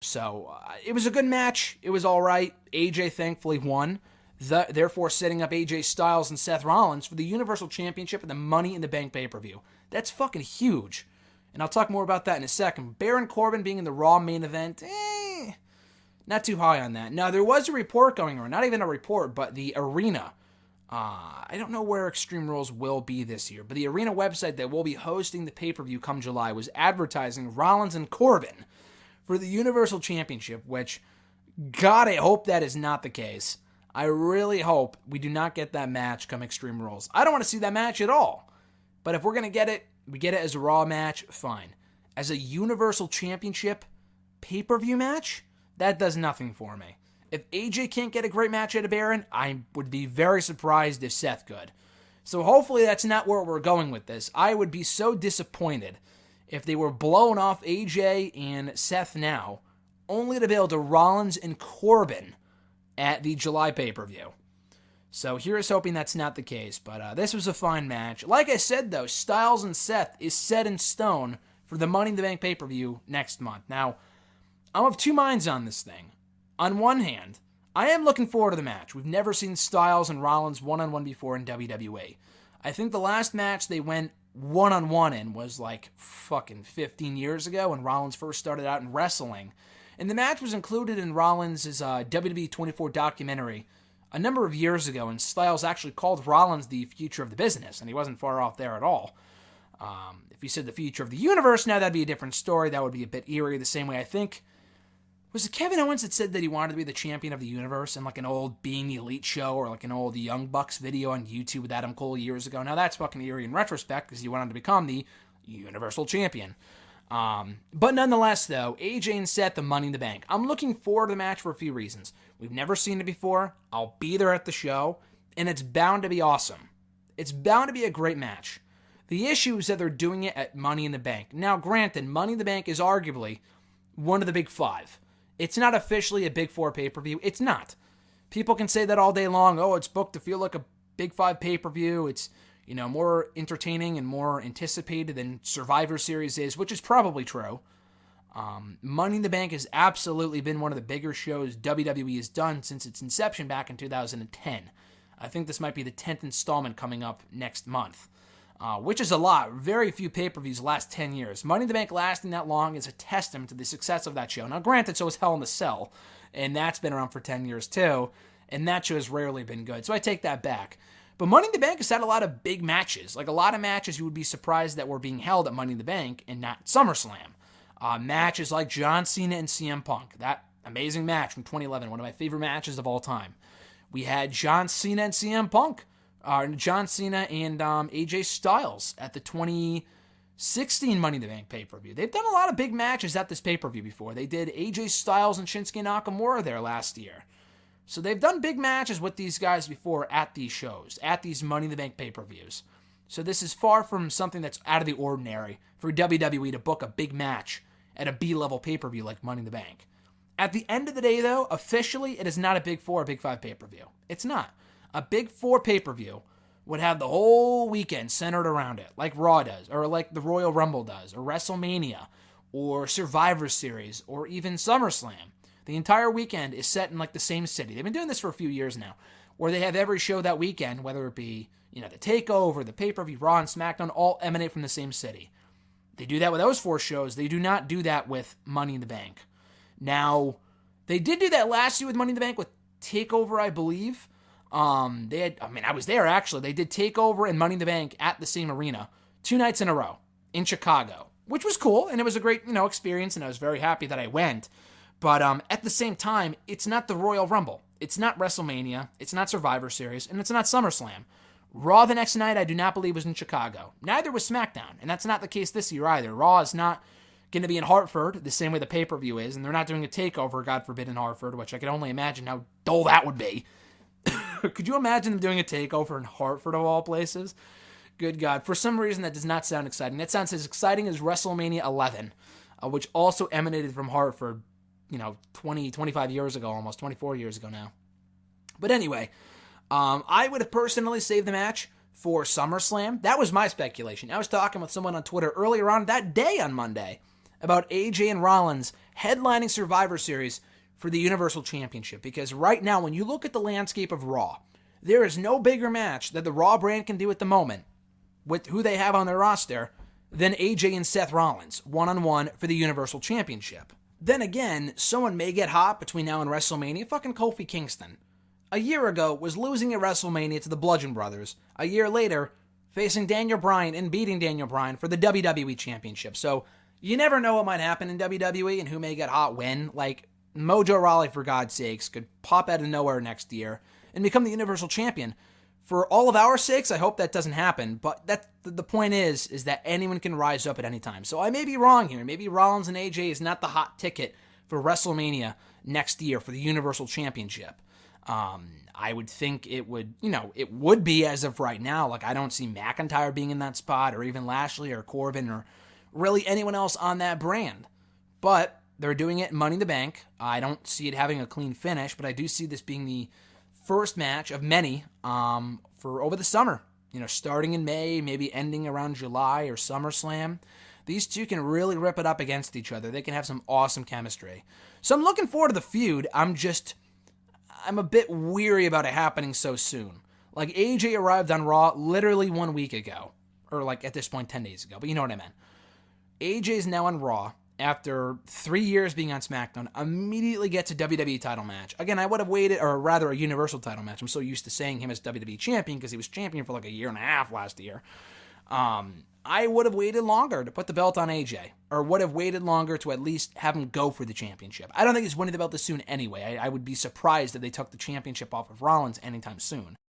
So it was a good match. It was all right. AJ thankfully won, therefore setting up AJ Styles and Seth Rollins for the Universal Championship and the Money in the Bank pay-per-view. That's fucking huge. And I'll talk more about that in a second. Baron Corbin being in the Raw main event, not too high on that. Now, there was a report going around, not even a report, but the Arena. I don't know where Extreme Rules will be this year, but the Arena website that will be hosting the pay-per-view come July was advertising Rollins and Corbin for the Universal Championship, which, God, I hope that is not the case. I really hope we do not get that match come Extreme Rules. I don't want to see that match at all. But if we're going to get it, we get it as a Raw match, fine. As a Universal Championship pay-per-view match, that does nothing for me. If AJ can't get a great match out of Baron, I would be very surprised if Seth could. So hopefully that's not where we're going with this. I would be so disappointed if they were blowing off AJ and Seth now, only to be able to Rollins and Corbin at the July pay-per-view. So here's hoping that's not the case, but this was a fine match. Like I said, though, Styles and Seth is set in stone for the Money in the Bank pay-per-view next month. Now, I'm of two minds on this thing. On one hand, I am looking forward to the match. We've never seen Styles and Rollins one-on-one before in WWE. I think the last match they went one-on-one in was like fucking 15 years ago when Rollins first started out in wrestling. And the match was included in Rollins' WWE 24 documentary a number of years ago, and Styles actually called Rollins the future of the business, and he wasn't far off there at all. If he said the future of the universe, now that'd be a different story. That would be a bit eerie, the same way I think. Was it Kevin Owens that said that he wanted to be the champion of the universe in like an old Being the Elite show or like an old Young Bucks video on YouTube with Adam Cole years ago? Now that's fucking eerie in retrospect because he went on to become the Universal Champion. But nonetheless, though, AJ and Seth, the Money in the Bank. I'm looking forward to the match for a few reasons. We've never seen it before. I'll be there at the show, and it's bound to be awesome. It's bound to be a great match. The issue is that they're doing it at Money in the Bank. Now, granted, Money in the Bank is arguably one of the big five. It's not officially a Big Four pay-per-view. It's not. People can say that all day long. Oh, it's booked to feel like a Big Five pay-per-view. It's, more entertaining and more anticipated than Survivor Series is, which is probably true. Money in the Bank has absolutely been one of the bigger shows WWE has done since its inception back in 2010. I think this might be the 10th installment coming up next month, which is a lot. Very few pay-per-views last 10 years. Money in the Bank lasting that long is a testament to the success of that show. Now, granted, so is Hell in a Cell, and that's been around for 10 years too, and that show has rarely been good, so I take that back. But Money in the Bank has had a lot of big matches, like a lot of matches you would be surprised that were being held at Money in the Bank and not SummerSlam. Matches like John Cena and CM Punk, that amazing match from 2011, one of my favorite matches of all time. We had John Cena and CM Punk, John Cena and AJ Styles at the 2016 Money in the Bank pay-per-view. They've done a lot of big matches at this pay-per-view before. They did AJ Styles and Shinsuke Nakamura there last year. So they've done big matches with these guys before at these shows, at these Money in the Bank pay-per-views. So this is far from something that's out of the ordinary for WWE to book a big match at a B-level pay-per-view like Money in the Bank. At the end of the day, though, officially, it is not a Big Four or Big Five pay-per-view. It's not. A Big Four pay-per-view would have the whole weekend centered around it, like Raw does, or like the Royal Rumble does, or WrestleMania, or Survivor Series, or even SummerSlam. The entire weekend is set in like the same city. They've been doing this for a few years now, where they have every show that weekend, whether it be, the TakeOver, the pay-per-view, Raw, and SmackDown, all emanate from the same city. They do that with those four shows. They do not do that with Money in the Bank. Now, they did do that last year with Money in the Bank with TakeOver, I believe. I was there actually. They did TakeOver and Money in the Bank at the same arena 2 nights in a row in Chicago, which was cool, and it was a great, experience, and I was very happy that I went. But at the same time, it's not the Royal Rumble. It's not WrestleMania. It's not Survivor Series, and it's not SummerSlam. Raw the next night, I do not believe, was in Chicago. Neither was SmackDown, and that's not the case this year either. Raw is not going to be in Hartford the same way the pay-per-view is, and they're not doing a takeover, God forbid, in Hartford, which I can only imagine how dull that would be. Could you imagine them doing a takeover in Hartford of all places? Good God. For some reason, that does not sound exciting. That sounds as exciting as WrestleMania 11, which also emanated from Hartford, 25 years ago, almost 24 years ago now. But anyway, I would have personally saved the match for SummerSlam. That was my speculation. I was talking with someone on Twitter earlier on that day on Monday about AJ and Rollins headlining Survivor Series for the Universal Championship. Because right now, when you look at the landscape of Raw, there is no bigger match that the Raw brand can do at the moment with who they have on their roster than AJ and Seth Rollins, one-on-one for the Universal Championship. Then again, someone may get hot between now and WrestleMania. Fucking Kofi Kingston. A year ago, was losing at WrestleMania to the Bludgeon Brothers. A year later, facing Daniel Bryan and beating Daniel Bryan for the WWE Championship. So, you never know what might happen in WWE and who may get hot when. Like, Mojo Rawley, for God's sakes, could pop out of nowhere next year and become the Universal Champion. For all of our sakes, I hope that doesn't happen, but the point is that anyone can rise up at any time. So I may be wrong here. Maybe Rollins and AJ is not the hot ticket for WrestleMania next year for the Universal Championship. I would think it would be as of right now. Like, I don't see McIntyre being in that spot, or even Lashley or Corbin, or really anyone else on that brand. But they're doing it in Money in the Bank. I don't see it having a clean finish, but I do see this being the first match of many for over the summer. Starting in May, maybe ending around July or SummerSlam. These two can really rip it up against each other. They can have some awesome chemistry. So I'm looking forward to the feud. I'm a bit weary about it happening so soon. Like, AJ arrived on Raw literally 1 week ago. Or, like, at this point, 10 days ago. But you know what I meant. AJ's now on Raw after 3 years being on SmackDown. Immediately gets a WWE title match. Again, I would have waited, or rather a Universal title match. I'm so used to saying him as WWE champion because he was champion for like a year and a half last year. I would have waited longer to put the belt on AJ, or would have waited longer to at least have him go for the championship. I don't think he's winning the belt this soon anyway. I would be surprised if they took the championship off of Rollins anytime soon.